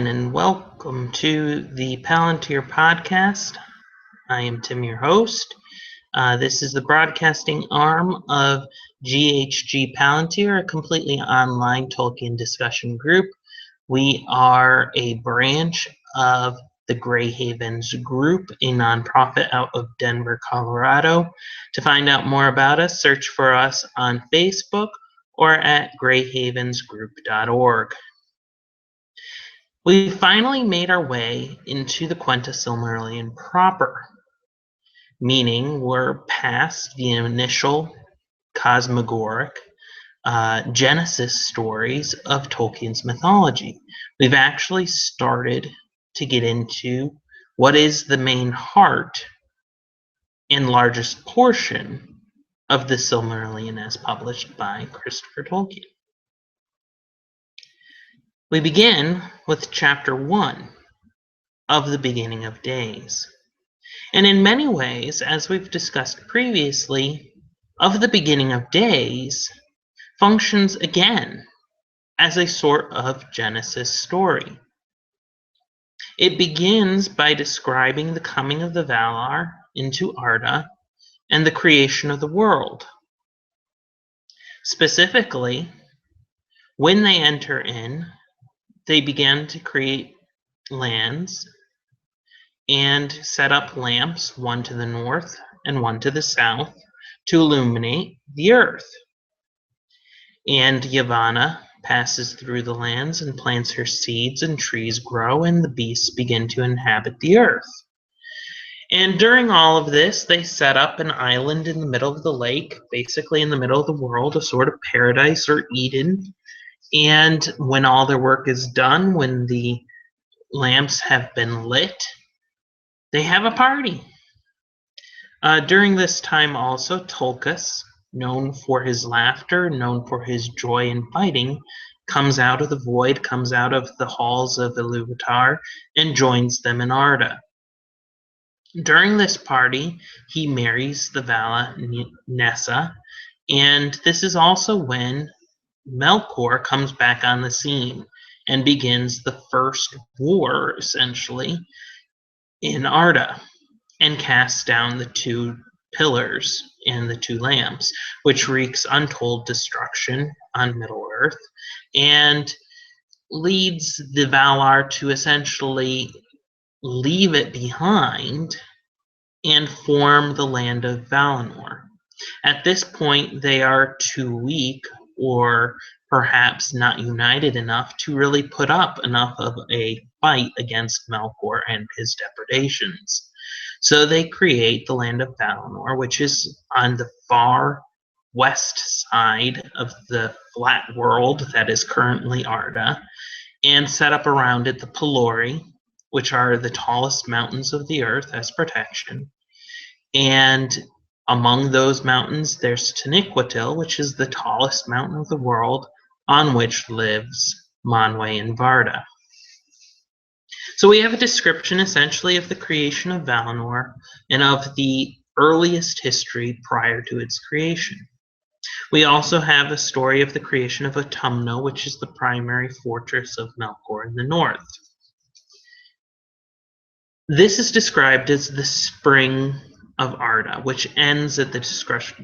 everyone, and welcome to the Palantir podcast. I am Tim, your host. This is the broadcasting arm of GHG Palantir, a completely online Tolkien discussion group. We are a branch of the Grey Havens Group, a nonprofit out of Denver, Colorado. To find out more about us, search for us on Facebook or at greyhavensgroup.org. We finally made our way into the Quenta Silmarillion proper, meaning we're past the initial cosmogoric Genesis stories of Tolkien's mythology. We've actually started to get into what is the main heart and largest portion of the Silmarillion as published by Christopher Tolkien. We begin with Chapter 1 of the Beginning of Days. And in many ways, as we've discussed previously, of the Beginning of Days functions again as a sort of Genesis story. It begins by describing the coming of the Valar into Arda and the creation of the world. Specifically, when they enter in, they began to create lands and set up lamps, one to the north and one to the south, to illuminate the earth. And Yavanna passes through the lands and plants her seeds, and trees grow, and the beasts begin to inhabit the earth. And during all of this, they set up an island in the middle of the lake, basically in the middle of the world, a sort of paradise or Eden. And when all their work is done, when the lamps have been lit, they have a party. During this time also, Tulkas, known for his laughter, known for his joy in fighting, comes out of the void, comes out of the halls of Iluvatar, and joins them in Arda. During this party, he marries the Vala Nessa, and this is also when Melkor comes back on the scene and begins the first war, essentially, in Arda, and casts down the two pillars and the two lamps, which wreaks untold destruction on Middle-earth, and leads the Valar to essentially leave it behind and form the land of Valinor. At this point, they are too weak or perhaps not united enough to really put up enough of a fight against Melkor and his depredations. So they create the land of Valinor, which is on the far west side of the flat world that is currently Arda, and set up around it the Pelori, which are the tallest mountains of the earth as protection. And among those mountains, there's Taniquetil, which is the tallest mountain of the world, on which lives Manwë and Varda. So we have a description, essentially, of the creation of Valinor and of the earliest history prior to its creation. We also have a story of the creation of Autumno, which is the primary fortress of Melkor in the north. This is described as the spring of Arda, which ends at the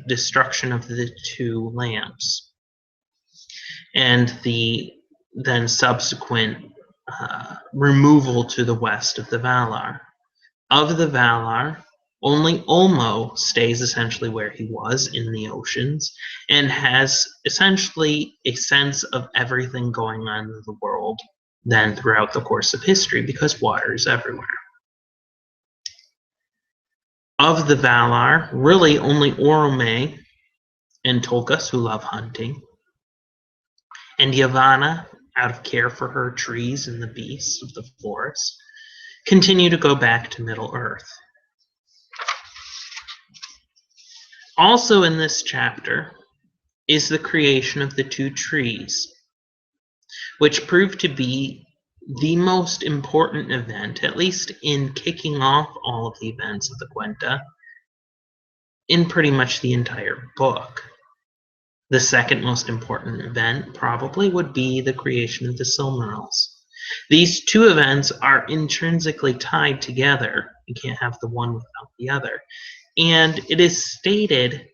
destruction of the two lamps, and the then subsequent removal to the west of the Valar. Of the Valar, only Ulmo stays essentially where he was, in the oceans, and has essentially a sense of everything going on in the world then throughout the course of history, because water is everywhere. Of the Valar, really only Orome and Tulkas, who love hunting, and Yavanna, out of care for her trees and the beasts of the forest, continue to go back to Middle-earth. Also in this chapter is the creation of the two trees, which proved to be the most important event, at least in kicking off all of the events of the Quenta, in pretty much the entire book. The second most important event probably would be the creation of the Silmarils. These two events are intrinsically tied together. You can't have the one without the other. And it is stated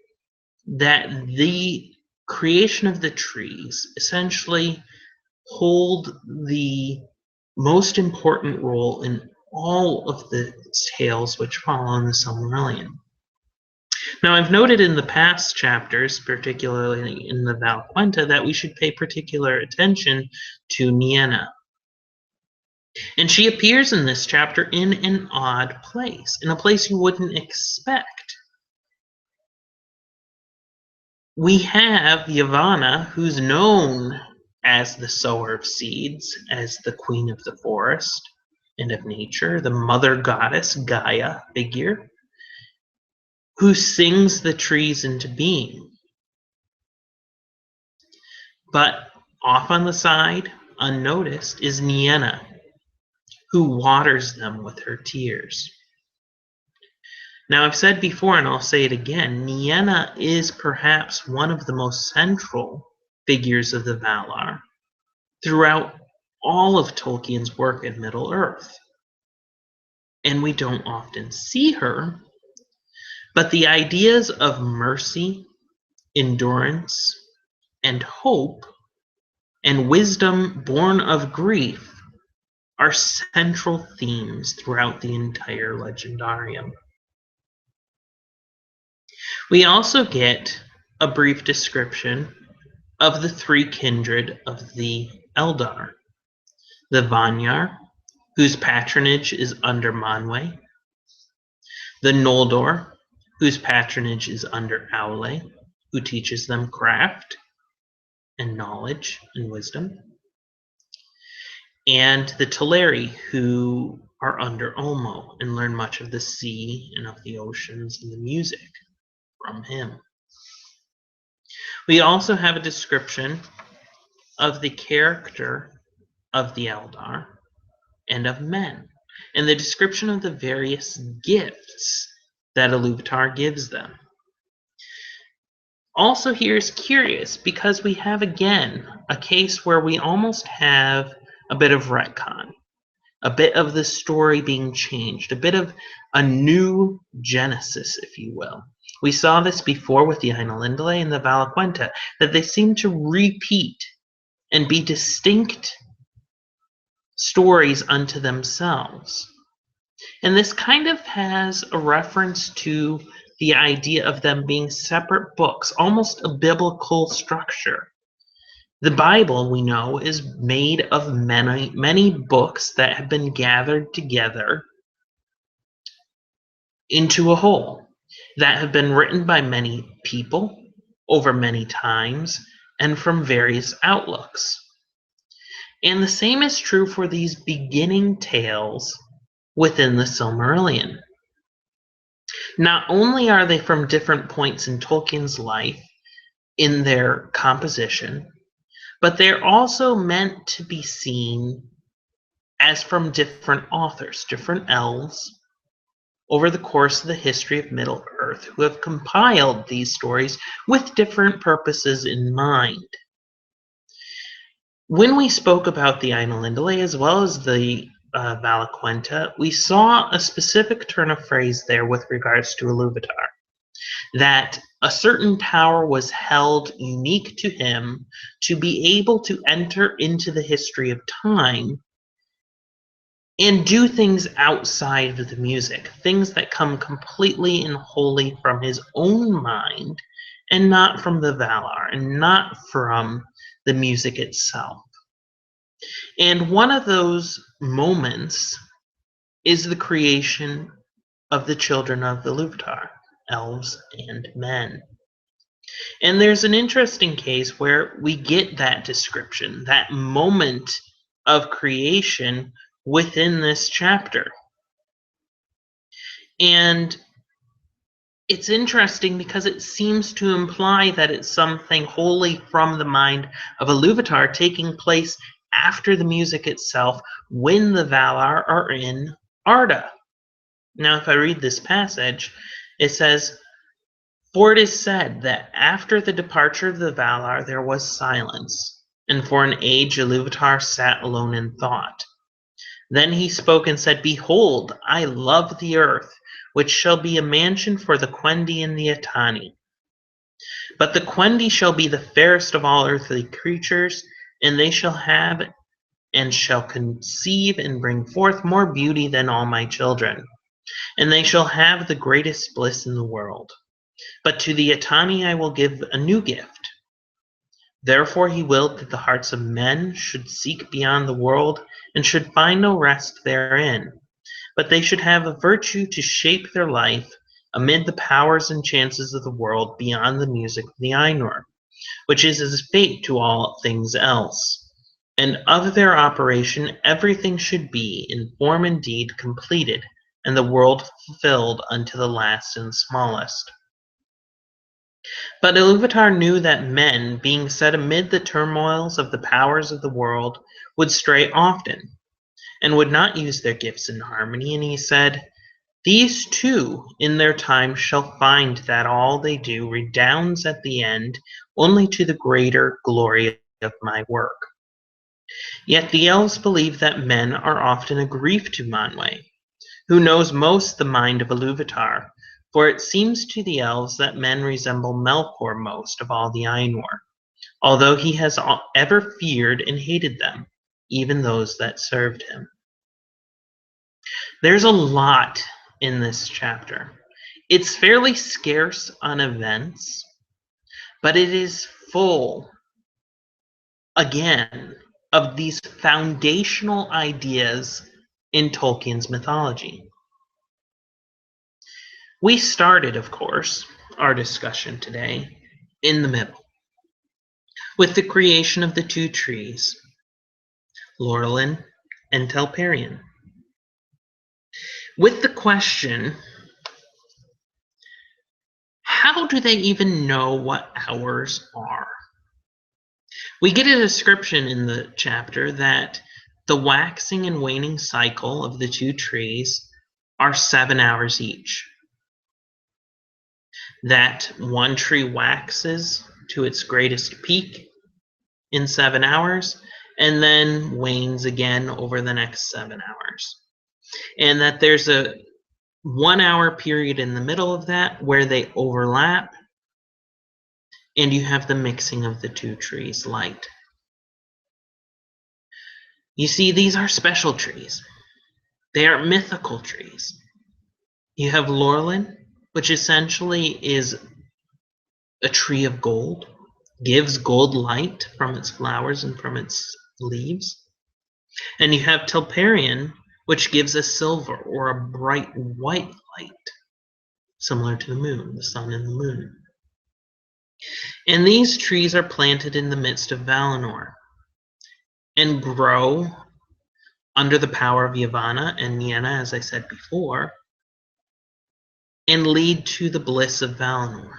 that the creation of the trees essentially hold the most important role in all of the tales which follow in the Silmarillion. Now, I've noted in the past chapters, particularly in the Valquenta, that we should pay particular attention to Nienna. And she appears in this chapter in an odd place, in a place you wouldn't expect. We have Yavanna, who's known as the sower of seeds, as the queen of the forest and of nature, the mother goddess Gaia figure, who sings the trees into being. But off on the side, unnoticed, is Nienna, who waters them with her tears. Now, I've said before, and I'll say it again, Nienna is perhaps one of the most central figures of the Valar throughout all of Tolkien's work in Middle-earth. And we don't often see her, but the ideas of mercy, endurance, and hope, and wisdom born of grief are central themes throughout the entire legendarium. We also get a brief description of the three kindred of the Eldar. The Vanyar, whose patronage is under Manwë. The Noldor, whose patronage is under Aule, who teaches them craft and knowledge and wisdom. And the Teleri, who are under Olmo and learn much of the sea and of the oceans and the music from him. We also have a description of the character of the Eldar and of men, and the description of the various gifts that Iluvatar gives them. Also, here is curious because we have again a case where we almost have a bit of retcon, a bit of the story being changed, a bit of a new genesis, if you will. We saw this before with the Ainulindale and the Valaquenta, that they seem to repeat and be distinct stories unto themselves. And this kind of has a reference to the idea of them being separate books, almost a biblical structure. The Bible, we know, is made of many, many books that have been gathered together into a whole, that have been written by many people over many times and from various outlooks. And the same is true for these beginning tales within the Silmarillion. Not only are they from different points in Tolkien's life in their composition, but they're also meant to be seen as from different authors, different elves, over the course of the history of Middle-earth, who have compiled these stories with different purposes in mind. When we spoke about the Ainulindale as well as the Valaquenta, we saw a specific turn of phrase there with regards to Iluvatar, that a certain tower was held unique to him to be able to enter into the history of time and do things outside of the music, things that come completely and wholly from his own mind and not from the Valar and not from the music itself. And one of those moments is the creation of the children of the Iluvatar, elves and men. And there's an interesting case where we get that description, that moment of creation within this chapter. And it's interesting because it seems to imply that it's something wholly from the mind of Iluvatar taking place after the music itself when the Valar are in Arda. Now, if I read this passage, it says, "For it is said that after the departure of the Valar there was silence, And for an age Iluvatar sat alone in thought. Then he spoke and said, "Behold, I love the earth, which shall be a mansion for the Quendi and the Atani. But the Quendi shall be the fairest of all earthly creatures, and they shall have and shall conceive and bring forth more beauty than all my children, and they shall have the greatest bliss in the world. But to the Atani I will give a new gift." Therefore he willed that the hearts of men should seek beyond the world and should find no rest therein, but they should have a virtue to shape their life amid the powers and chances of the world beyond the music of the Ainur, which is as fate to all things else. And of their operation everything should be in form and deed completed, and the world fulfilled unto the last and smallest. But Iluvatar knew that men, being set amid the turmoils of the powers of the world, would stray often, and would not use their gifts in harmony, and he said, "These too in their time shall find that all they do redounds at the end only to the greater glory of my work." Yet the elves believe that men are often a grief to Manwe, who knows most the mind of Iluvatar, for it seems to the elves that men resemble Melkor most of all the Ainur, although he has ever feared and hated them, even those that served him. There's a lot in this chapter. It's fairly scarce on events, but it is full, again, of these foundational ideas in Tolkien's mythology. We started, of course, our discussion today in the middle, with the creation of the two trees, Laurelin and Telperion, with the question, how do they even know what hours are? We get a description in the chapter that the waxing and waning cycle of the two trees are 7 hours each. That one tree waxes to its greatest peak in 7 hours and then wanes again over the next 7 hours. And that there's a 1 hour period in the middle of that where they overlap, and you have the mixing of the two trees' light. You see, these are special trees. They are mythical trees. You have Laurelin, which essentially is a tree of gold, gives gold light from its flowers and from its leaves. And you have Telperion, which gives a silver or a bright white light, similar to the moon, the sun and the moon. And these trees are planted in the midst of Valinor and grow under the power of Yavanna and Nienna, as I said before, and lead to the bliss of Valinor,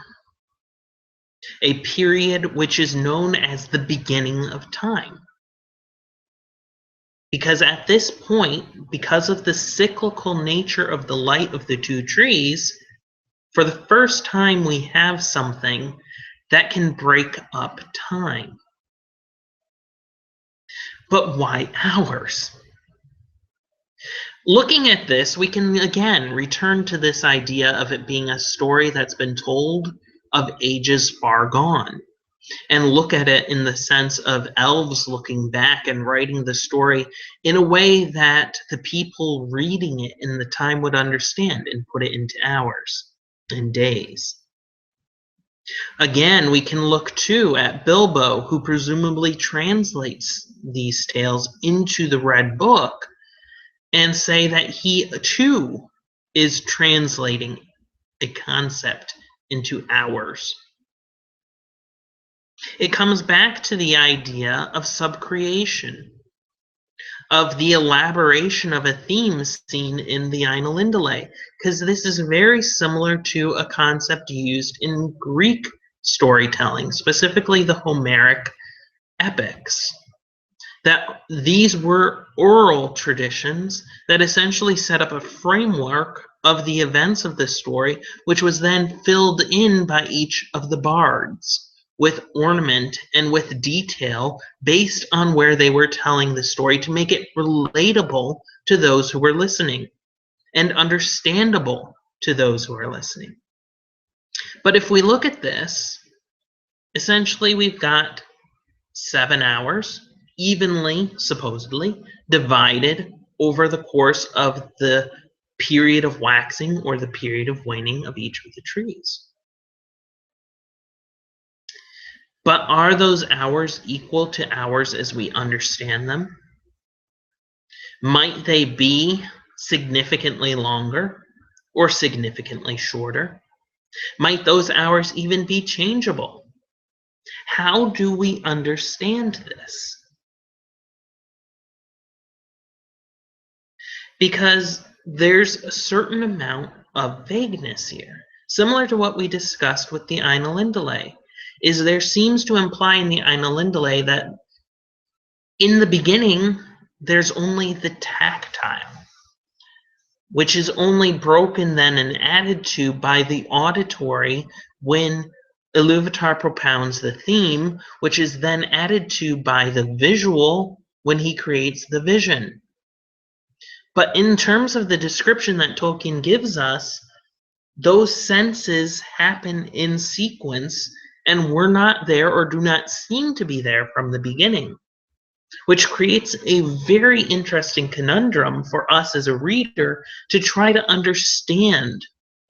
a period which is known as the beginning of time. Because at this point, because of the cyclical nature of the light of the two trees, for the first time we have something that can break up time. But why hours? Looking at this, we can again return to this idea of it being a story that's been told of ages far gone, and look at it in the sense of elves looking back and writing the story in a way that the people reading it in the time would understand and put it into hours and days. Again, we can look too at Bilbo, who presumably translates these tales into the Red Book, and say that he too is translating a concept into hours. It comes back to the idea of subcreation, of the elaboration of a theme seen in the Ainulindale, because this is very similar to a concept used in Greek storytelling, specifically the Homeric epics. That these were oral traditions that essentially set up a framework of the events of the story, which was then filled in by each of the bards with ornament and with detail based on where they were telling the story to make it relatable to those who were listening and understandable to those who are listening. But if we look at this, essentially we've got 7 hours, evenly, supposedly, divided over the course of the period of waxing or the period of waning of each of the trees. But are those hours equal to hours as we understand them? Might they be significantly longer or significantly shorter? Might those hours even be changeable? How do we understand this? Because there's a certain amount of vagueness here. Similar to what we discussed with the Einolindale, is there seems to imply in the Einolindale that in the beginning, there's only the tactile, which is only broken then and added to by the auditory when Iluvatar propounds the theme, which is then added to by the visual when he creates the vision. But in terms of the description that Tolkien gives us, those senses happen in sequence and were not there or do not seem to be there from the beginning, which creates a very interesting conundrum for us as a reader to try to understand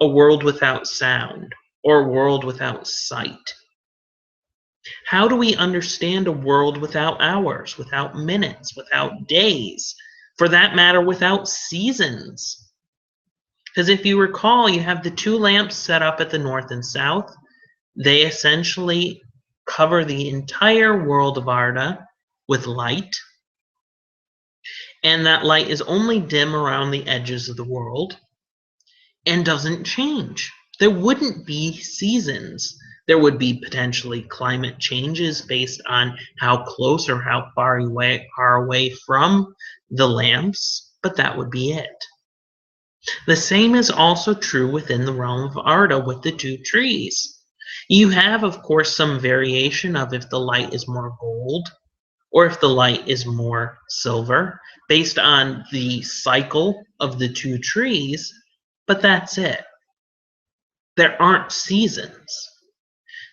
a world without sound or a world without sight. How do we understand a world without hours, without minutes, without days, for that matter, without seasons? Because if you recall, you have the 2 lamps set up at the north and south. They essentially cover the entire world of Arda with light, and that light is only dim around the edges of the world and doesn't change. There wouldn't be seasons. There would be potentially climate changes based on how close or how far away from the lamps, but that would be it. The same is also true within the realm of Arda with the 2 trees. You have, of course, some variation of if the light is more gold or if the light is more silver, based on the cycle of the 2 trees, but that's it. There aren't seasons.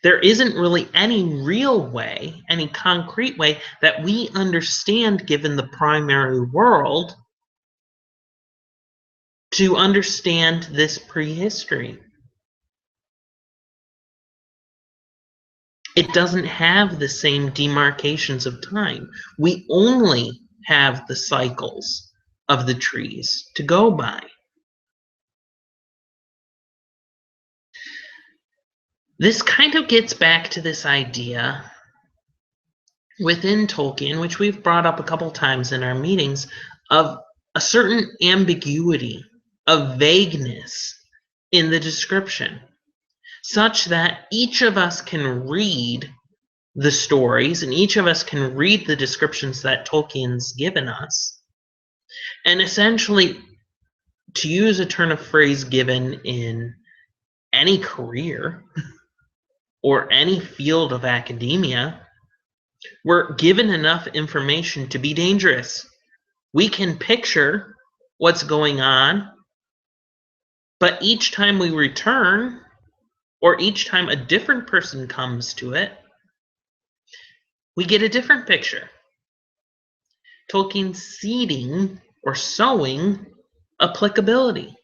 There isn't really any real way, any concrete way that we understand, given the primary world, to understand this prehistory. It doesn't have the same demarcations of time. We only have the cycles of the trees to go by. This kind of gets back to this idea within Tolkien, which we've brought up a couple times in our meetings, of a certain ambiguity, of vagueness in the description, such that each of us can read the stories and each of us can read the descriptions that Tolkien's given us, and essentially, to use a turn of phrase given in any career or any field of academia, we're given enough information to be dangerous. We can picture what's going on, but each time we return, or each time a different person comes to it, we get a different picture. Tolkien seeding or sowing applicability,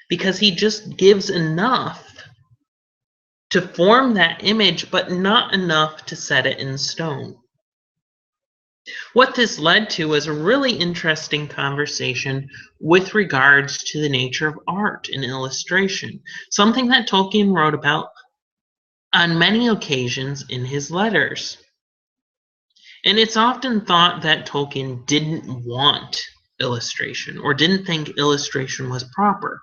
because he just gives enough to form that image, but not enough to set it in stone. What this led to was a really interesting conversation with regards to the nature of art and illustration, something that Tolkien wrote about on many occasions in his letters. And it's often thought that Tolkien didn't want illustration or didn't think illustration was proper.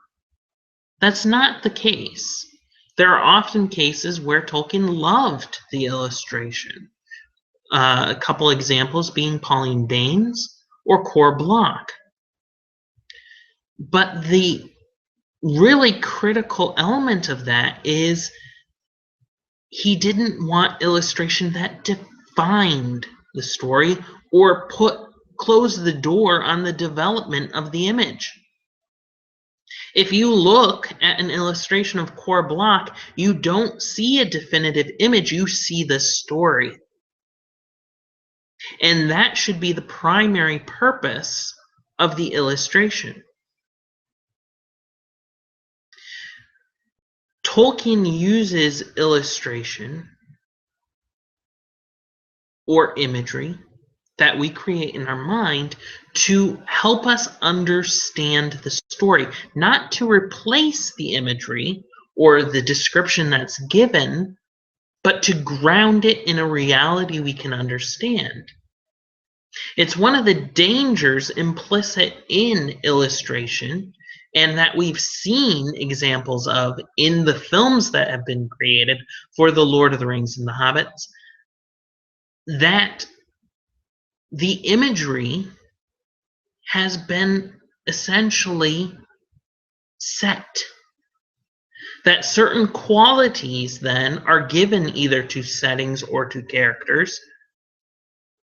That's not the case. There are often cases where Tolkien loved the illustration. A couple examples being Pauline Baynes or Cor Bloch. But the really critical element of that is he didn't want illustration that defined the story or close the door on the development of the image. If you look at an illustration of core block, you don't see a definitive image, you see the story. And that should be the primary purpose of the illustration. Tolkien uses illustration or imagery that we create in our mind to help us understand the story, not to replace the imagery or the description that's given, but to ground it in a reality we can understand. It's one of the dangers implicit in illustration, and that we've seen examples of in the films that have been created for The Lord of the Rings and The Hobbits, that the imagery has been essentially set. That certain qualities then are given either to settings or to characters,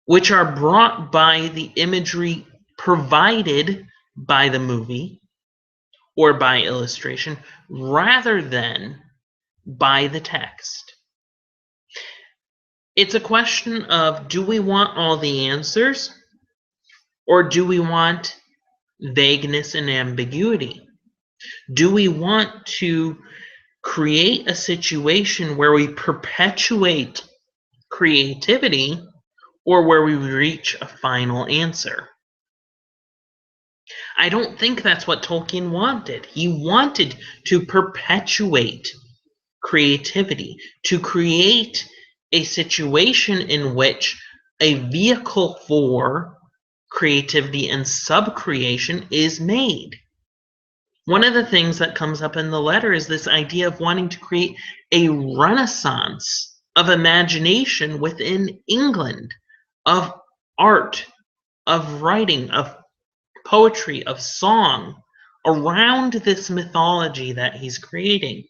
which are brought by the imagery provided by the movie or by illustration, rather than by the text. It's a question of, do we want all the answers, or do we want vagueness and ambiguity? Do we want to create a situation where we perpetuate creativity, or where we reach a final answer? I don't think that's what Tolkien wanted. He wanted to perpetuate creativity, to create a situation in which a vehicle for creativity and sub-creation is made. One of the things that comes up in the letter is this idea of wanting to create a renaissance of imagination within England, of art, of writing, of poetry, of song, around this mythology that he's creating.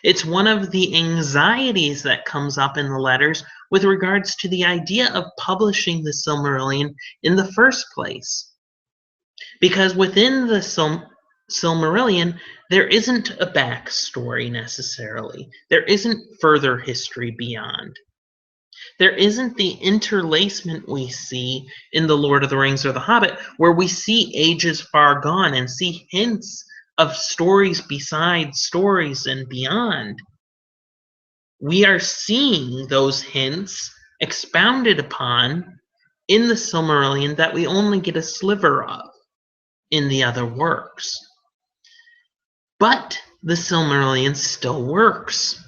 It's one of the anxieties that comes up in the letters with regards to the idea of publishing the Silmarillion in the first place. Because within the Silmarillion, there isn't a backstory necessarily. There isn't further history beyond. There isn't the interlacement we see in The Lord of the Rings or The Hobbit, where we see ages far gone and see hints of stories beside stories and beyond. We are seeing those hints expounded upon in the Silmarillion that we only get a sliver of in the other works. But the Silmarillion still works,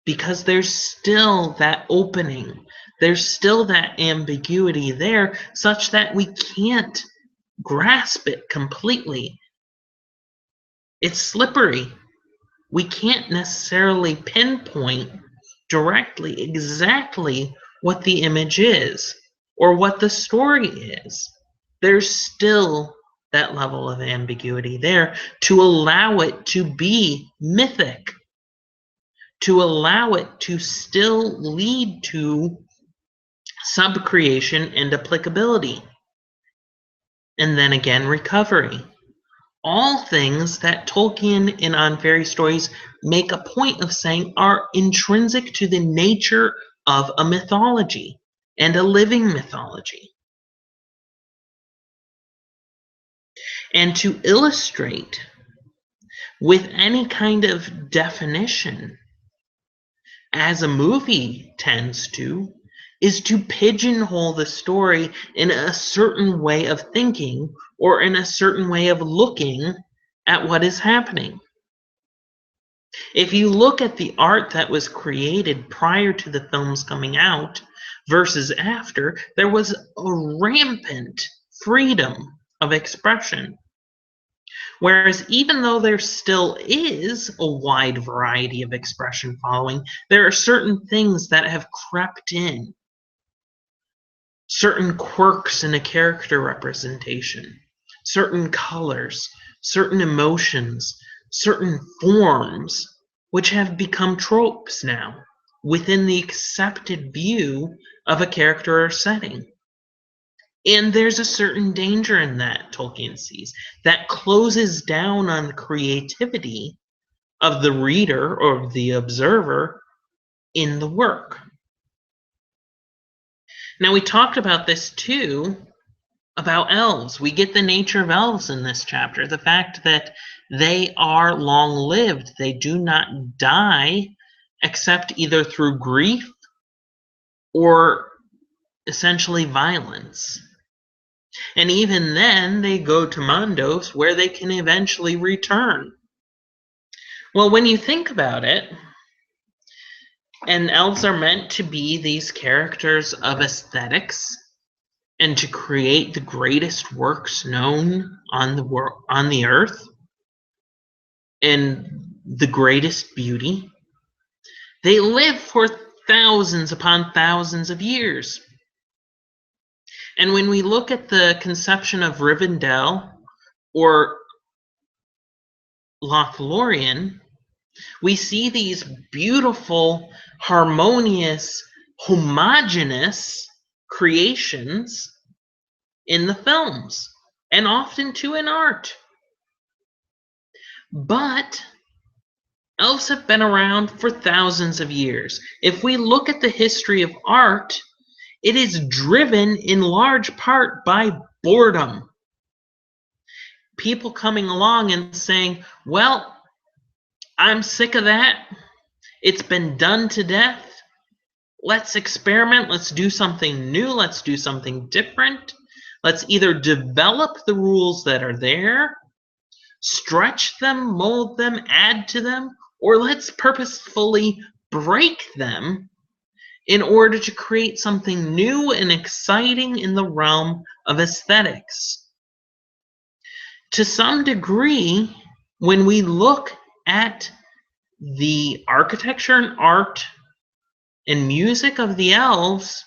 because there's still that opening, there's still that ambiguity there, such that we can't grasp it completely. It's slippery. We can't necessarily pinpoint directly exactly what the image is or what the story is. There's still that level of ambiguity there to allow it to be mythic, to allow it to still lead to sub-creation and applicability. And then again, recovery. All things that Tolkien in On Fairy Stories make a point of saying are intrinsic to the nature of a mythology and a living mythology. And to illustrate with any kind of definition, as a movie tends to, is to pigeonhole the story in a certain way of thinking or in a certain way of looking at what is happening. If you look at the art that was created prior to the films coming out versus after, there was a rampant freedom of expression. Whereas even though there still is a wide variety of expression following, there are certain things that have crept in. Certain quirks in a character representation, certain colors, certain emotions, certain forms, which have become tropes now. within the accepted view of a character or setting. And there's a certain danger in that, Tolkien sees, that closes down on the creativity of the reader or of the observer in the work. Now, we talked about this too, about elves. We get the nature of elves in this chapter, the fact that they are long-lived. They do not die except either through grief or essentially violence. And even then, they go to Mondos, where they can eventually return. Well, when you think about it, and elves are meant to be these characters of aesthetics and to create the greatest works known on the earth and the greatest beauty. They live for thousands upon thousands of years. And when we look at the conception of Rivendell or Lothlorien, we see these beautiful, harmonious, homogeneous creations in the films, and often too in art. But elves have been around for thousands of years. If we look at the history of art, it is driven in large part by boredom. People coming along and saying, well, I'm sick of that. It's been done to death. Let's experiment. Let's do something new. Let's do something different. Let's either develop the rules that are there, stretch them, mold them, add to them, or let's purposefully break them in order to create something new and exciting in the realm of aesthetics. To some degree, when we look at the architecture and art and music of the elves,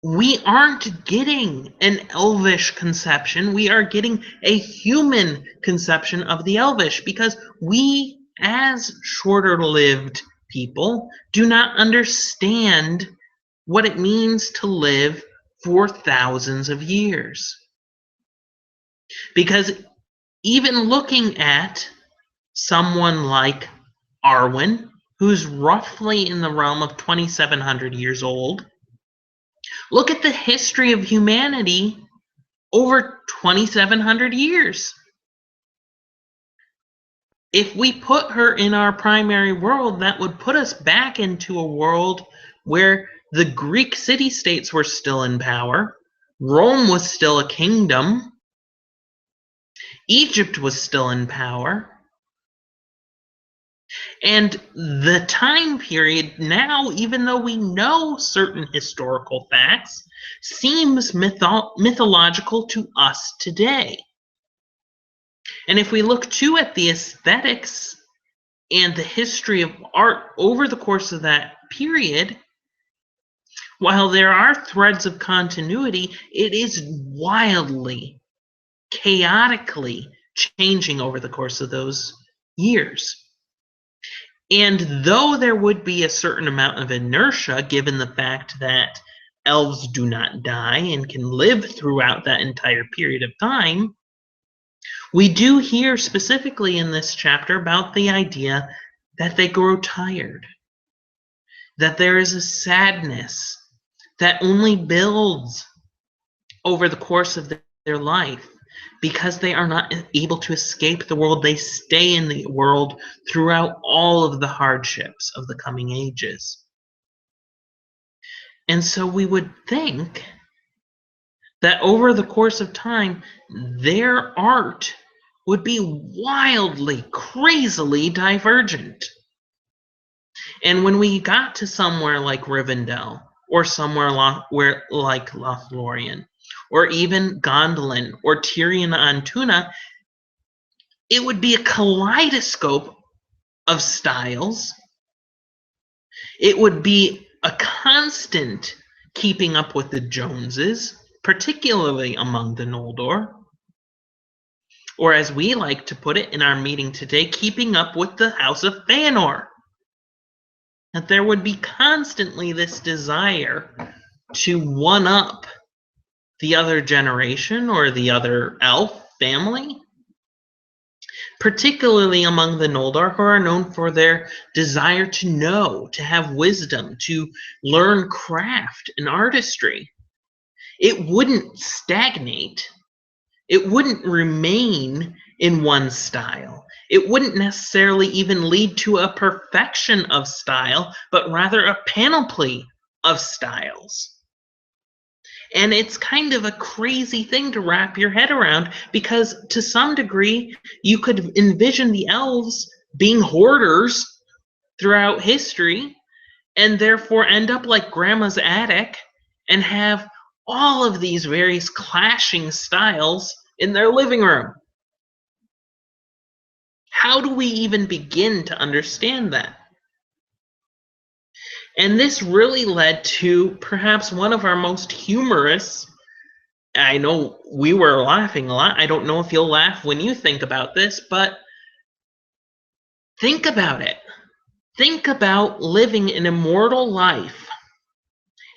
we aren't getting an elvish conception. We are getting a human conception of the elvish, because we, as shorter-lived people, do not understand what it means to live for thousands of years. Because even looking at someone like Arwen, who's roughly in the realm of 2,700 years old, look at the history of humanity over 2,700 years. If we put her in our primary world, that would put us back into a world where the Greek city-states were still in power, Rome was still a kingdom, Egypt was still in power, and the time period now, even though we know certain historical facts, seems mythological to us today. And if we look too at the aesthetics and the history of art over the course of that period, while there are threads of continuity, it is wildly, chaotically changing over the course of those years. And though there would be a certain amount of inertia, given the fact that elves do not die and can live throughout that entire period of time, we do hear specifically in this chapter about the idea that they grow tired, that there is a sadness that only builds over the course of their life. Because they are not able to escape the world, they stay in the world throughout all of the hardships of the coming ages. And so we would think that over the course of time, their art would be wildly, crazily divergent. And when we got to somewhere like Rivendell, or somewhere like Lothlorien, or even Gondolin or Tirion on Tuna, it would be a kaleidoscope of styles. It would be a constant keeping up with the Joneses, particularly among the Noldor. Or as we like to put it in our meeting today, keeping up with the House of Fëanor. that there would be constantly this desire to one-up the other generation or the other elf family, particularly among the Noldor, who are known for their desire to know, to have wisdom, to learn craft and artistry. It wouldn't stagnate. It wouldn't remain in one style. It wouldn't necessarily even lead to a perfection of style, but rather a panoply of styles. And it's kind of a crazy thing to wrap your head around, because to some degree, you could envision the elves being hoarders throughout history and therefore end up like grandma's attic and have all of these various clashing styles in their living room. How do we even begin to understand that? And this really led to perhaps one of our most humorous. I know we were laughing a lot. I don't know if you'll laugh when you think about this, but think about it. Think about living an immortal life.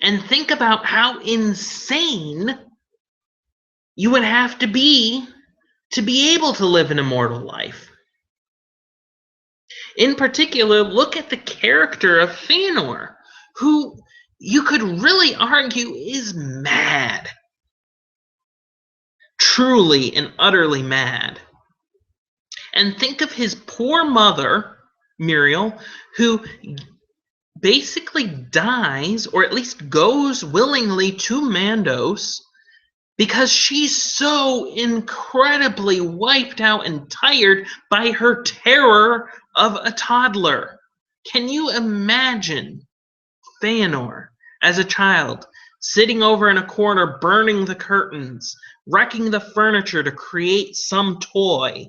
And think about how insane you would have to be able to live an immortal life. In particular, look at the character of Fëanor, who you could really argue is mad. Truly and utterly mad. And think of his poor mother, Muriel, who basically dies, or at least goes willingly to Mandos, because she's so incredibly wiped out and tired by her terror of a toddler. Can you imagine Fëanor as a child, sitting over in a corner, burning the curtains, wrecking the furniture to create some toy?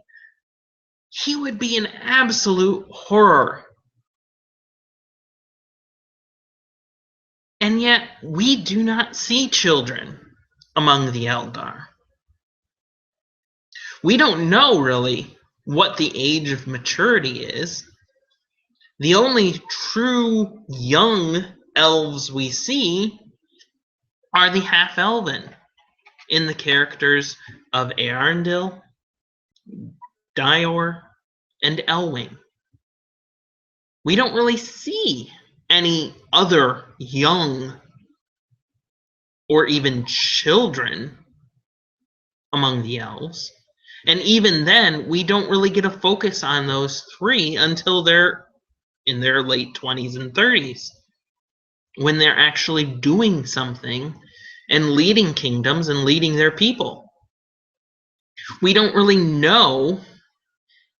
He would be an absolute horror. And yet, we do not see children among the Eldar. We don't know really what the age of maturity is. The only true young elves we see are the half-elven in the characters of Eärendil, Dior, and Elwing. We don't really see any other young or even children among the elves. And even then, we don't really get a focus on those three until they're in their late 20s and 30s, when they're actually doing something and leading kingdoms and leading their people. We don't really know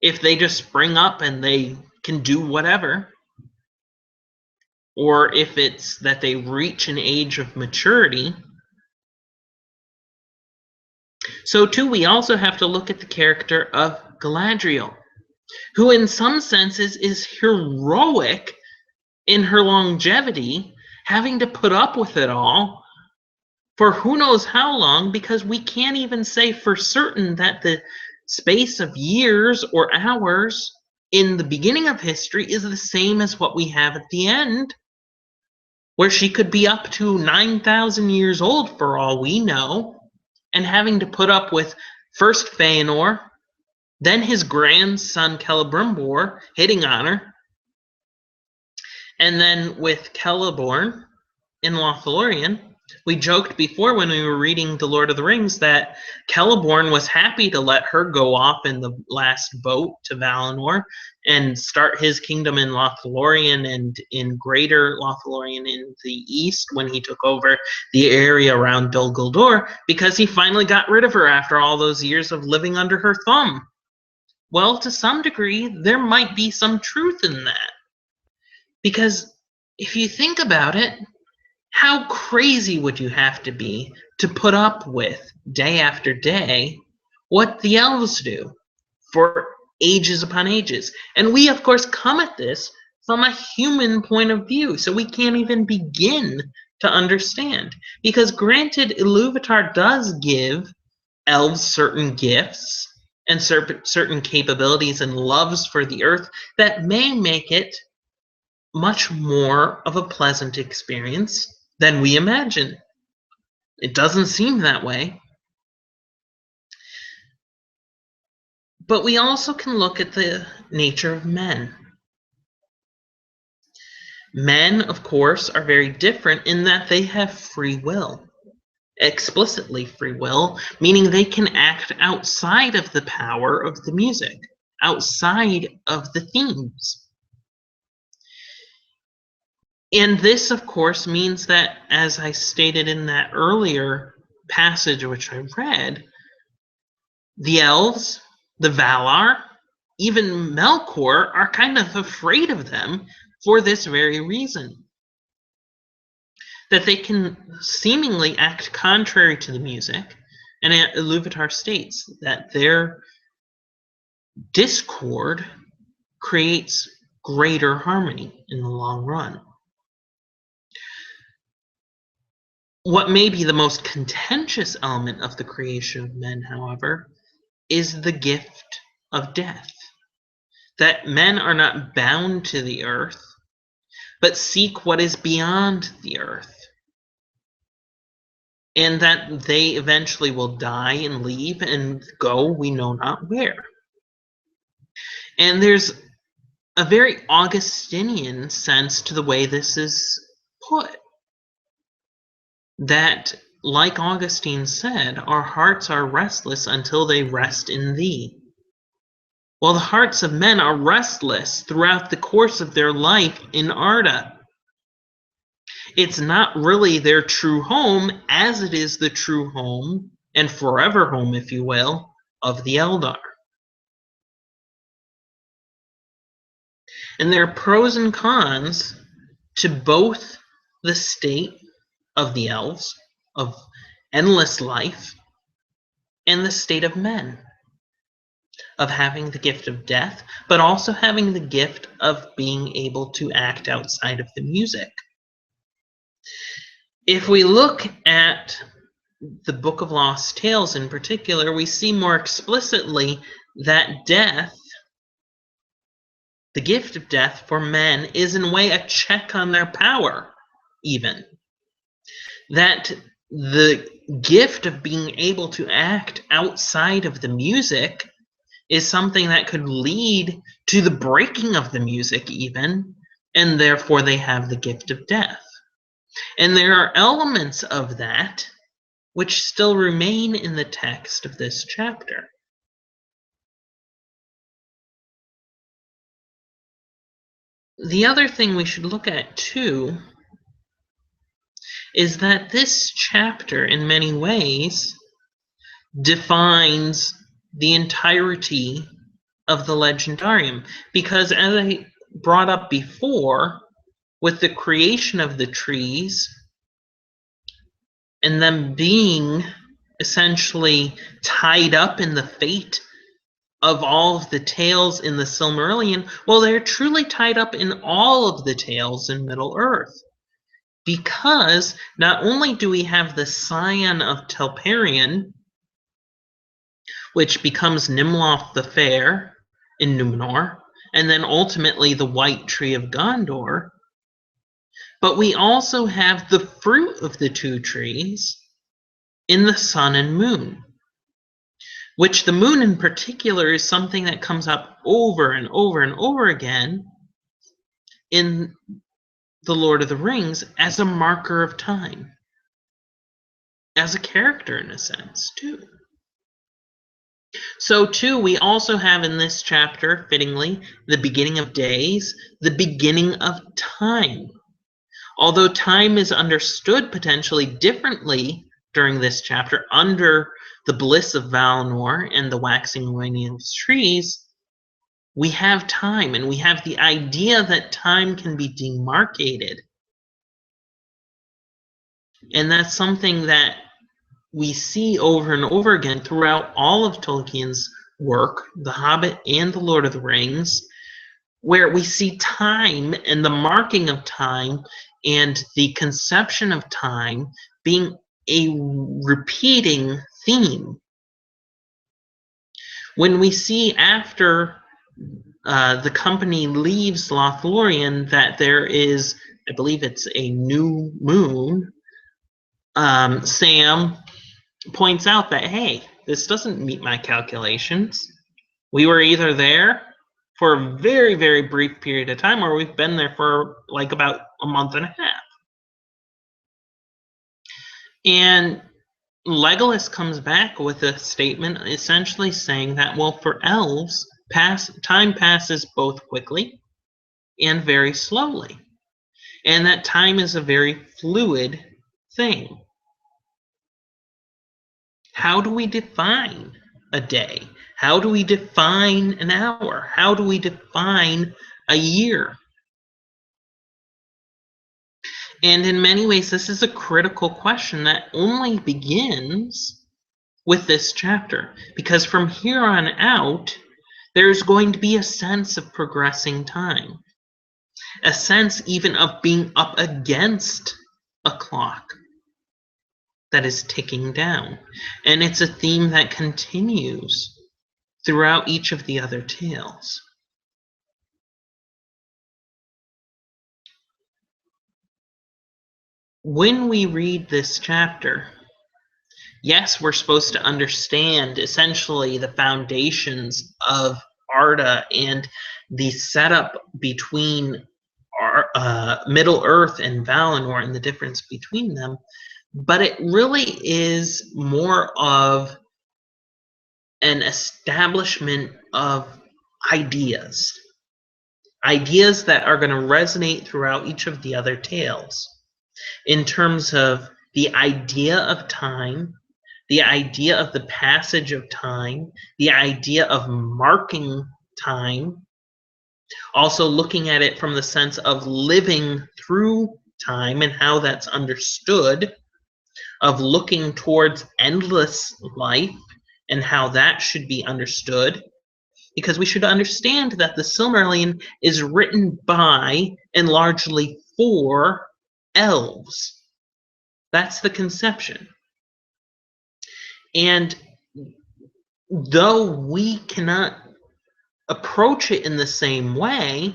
if they just spring up and they can do whatever, or if it's that they reach an age of maturity. So too, we also have to look at the character of Galadriel, who in some senses is heroic in her longevity, having to put up with it all for who knows how long, because we can't even say for certain that the space of years or hours in the beginning of history is the same as what we have at the end, where she could be up to 9,000 years old for all we know, and having to put up with first Fëanor, then his grandson Celebrimbor hitting on her, and then with Celeborn in Lothlorien. We joked before when we were reading The Lord of the Rings that Celeborn was happy to let her go off in the last boat to Valinor and start his kingdom in Lothlorien and in Greater Lothlorien in the east when he took over the area around Dol Guldur, because he finally got rid of her after all those years of living under her thumb. Well, to some degree, there might be some truth in that. Because if you think about it, how crazy would you have to be to put up with, day after day, what the elves do for ages upon ages? And we, of course, come at this from a human point of view, so we can't even begin to understand. Because granted, Iluvatar does give elves certain gifts and certain capabilities and loves for the earth that may make it much more of a pleasant experience than we imagine. It doesn't seem that way. But we also can look at the nature of men. Men, of course, are very different in that they have free will, explicitly free will, meaning they can act outside of the power of the music, outside of the themes. And this, of course, means that, as I stated in that earlier passage which I read, the elves, the Valar, even Melkor are kind of afraid of them for this very reason. That they can seemingly act contrary to the music, and Iluvatar states that their discord creates greater harmony in the long run. What may be the most contentious element of the creation of men, however, is the gift of death. That men are not bound to the earth, but seek what is beyond the earth. And that they eventually will die and leave and go we know not where. And there's a very Augustinian sense to the way this is put. That, like Augustine said, our hearts are restless until they rest in thee. Well, the hearts of men are restless throughout the course of their life in Arda. It's not really their true home, as it is the true home, and forever home, if you will, of the Eldar. And there are pros and cons to both the state of the elves, of endless life, and the state of men, of having the gift of death, but also having the gift of being able to act outside of the music. If we look at the Book of Lost Tales in particular, we see more explicitly that death, the gift of death for men, is in a way a check on their power, even. That the gift of being able to act outside of the music is something that could lead to the breaking of the music even, and therefore they have the gift of death. And there are elements of that which still remain in the text of this chapter. The other thing we should look at too is that this chapter in many ways defines the entirety of the Legendarium, because as I brought up before, with the creation of the trees and them being essentially tied up in the fate of all of the tales in the Silmarillion, well, they're truly tied up in all of the tales in Middle-earth. Because not only do we have the scion of Telperion, which becomes Nimloth the Fair in Numenor, and then ultimately the White Tree of Gondor, but we also have the fruit of the two trees in the sun and moon, which the moon in particular is something that comes up over and over and over again in The Lord of the Rings as a marker of time, as a character in a sense, too. So, too, we also have in this chapter, fittingly, the beginning of days, the beginning of time. Although time is understood potentially differently during this chapter under the bliss of Valinor and the waxing and waning of trees, we have time, and we have the idea that time can be demarcated. And that's something that we see over and over again throughout all of Tolkien's work, The Hobbit and The Lord of the Rings, where we see time and the marking of time and the conception of time being a repeating theme. When we see after the company leaves Lothlorien, that there is, I believe it's a new moon, Sam points out that, hey, this doesn't meet my calculations. We were either there for a very, very brief period of time, or we've been there for like about a month and a half. And Legolas comes back with a statement essentially saying that, well, for elves, time passes both quickly and very slowly, and that time is a very fluid thing. How do we define a day? How do we define an hour? How do we define a year? And in many ways, this is a critical question that only begins with this chapter, because from here on out, there's going to be a sense of progressing time, a sense even of being up against a clock that is ticking down. And it's a theme that continues throughout each of the other tales. When we read this chapter, yes, we're supposed to understand essentially the foundations of Arda and the setup between Middle Earth and Valinor and the difference between them, but it really is more of an establishment of ideas that are going to resonate throughout each of the other tales in terms of the idea of time, the idea of the passage of time, the idea of marking time, also looking at it from the sense of living through time and how that's understood, of looking towards endless life and how that should be understood, because we should understand that the Silmarillion is written by and largely for elves. That's the conception. And though we cannot approach it in the same way,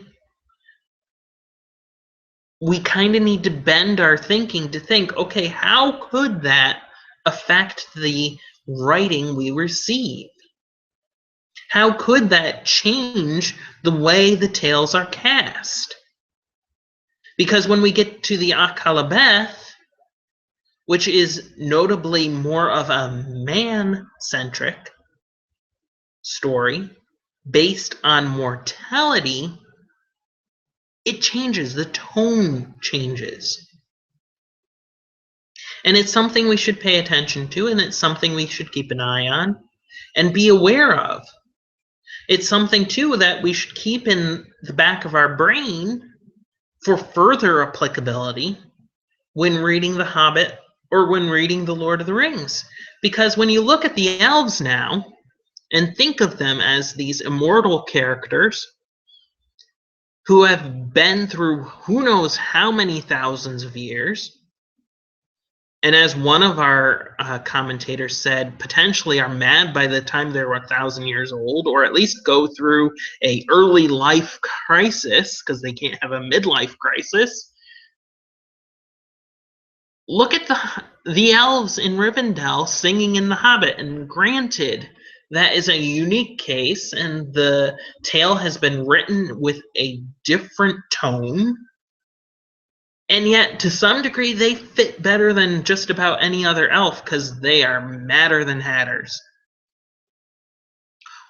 we kind of need to bend our thinking to think, okay, how could that affect the writing we receive? How could that change the way the tales are cast? Because when we get to the Akhalabeth, which is notably more of a man-centric story based on mortality, it changes, the tone changes. And it's something we should pay attention to, and it's something we should keep an eye on and be aware of. It's something, too, that we should keep in the back of our brain for further applicability when reading The Hobbit or when reading The Lord of the Rings. Because when you look at the elves now and think of them as these immortal characters who have been through who knows how many thousands of years, and as one of our commentators said, potentially are mad by the time they're 1,000 years old, or at least go through a early life crisis because they can't have a midlife crisis. Look at the elves in Rivendell singing in The Hobbit, and granted, that is a unique case, and the tale has been written with a different tone. And yet, to some degree, they fit better than just about any other elf because they are madder than hatters.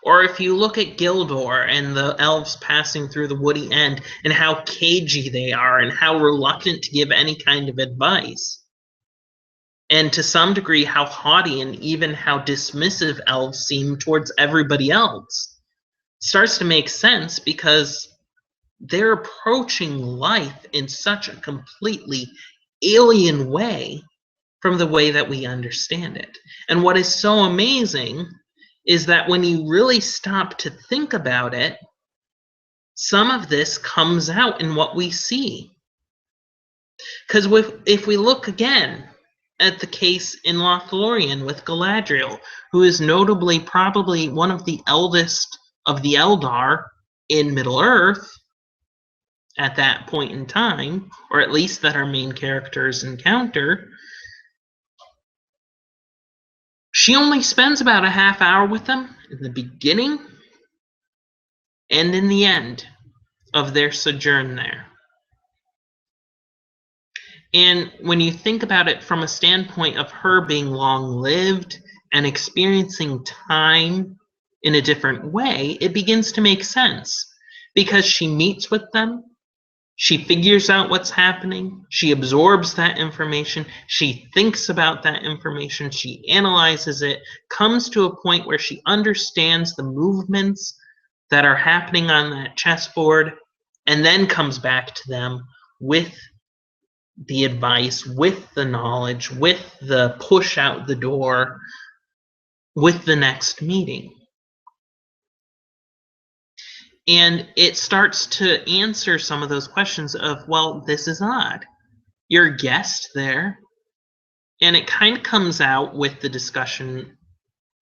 Or if you look at Gildor and the elves passing through the Woody End and how cagey they are and how reluctant to give any kind of advice. And to some degree, how haughty and even how dismissive elves seem towards everybody else. Starts to make sense because they're approaching life in such a completely alien way from the way that we understand it. And what is so amazing is that when you really stop to think about it, some of this comes out in what we see. Because if we look again at the case in Lothlorien with Galadriel, who is notably probably one of the eldest of the Eldar, in Middle-earth at that point in time, or at least that our main characters encounter, she only spends about a half hour with them in the beginning and in the end of their sojourn there. And when you think about it from a standpoint of her being long-lived and experiencing time in a different way, it begins to make sense because she meets with them, she figures out what's happening, she absorbs that information, she thinks about that information, she analyzes it, comes to a point where she understands the movements that are happening on that chessboard, and then comes back to them with the advice, with the knowledge, with the push out the door, with the next meeting. And it starts to answer some of those questions of, well, this is odd. You're a guest there. And it kind of comes out with the discussion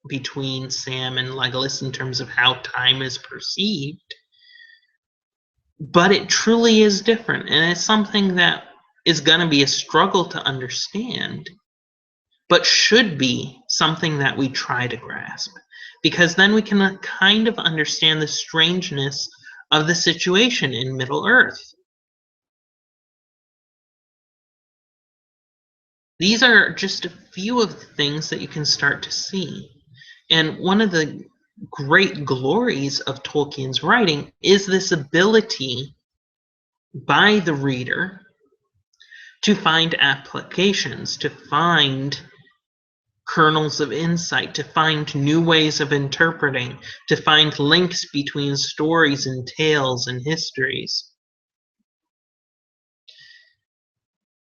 between Sam and Legolas in terms of how time is perceived. But it truly is different. And it's something that is going to be a struggle to understand, but should be something that we try to grasp, because then we can kind of understand the strangeness of the situation in Middle-earth. These are just a few of the things that you can start to see. And one of the great glories of Tolkien's writing is this ability by the reader to find applications, to find kernels of insight, to find new ways of interpreting, to find links between stories and tales and histories.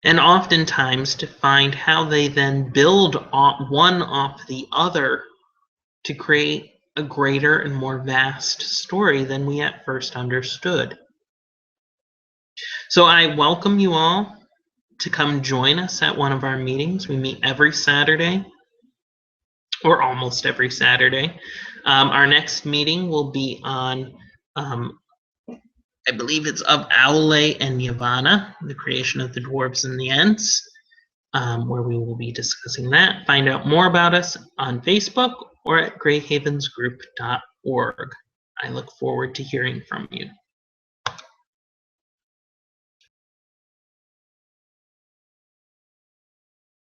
And oftentimes to find how they then build one off the other to create a greater and more vast story than we at first understood. So I welcome you all to come join us at one of our meetings. We meet every Saturday, or almost every Saturday. Our next meeting will be on, I believe it's of Aule and Yavanna, the creation of the dwarves and the Ents, where we will be discussing that. Find out more about us on Facebook or at greyhavensgroup.org. I look forward to hearing from you.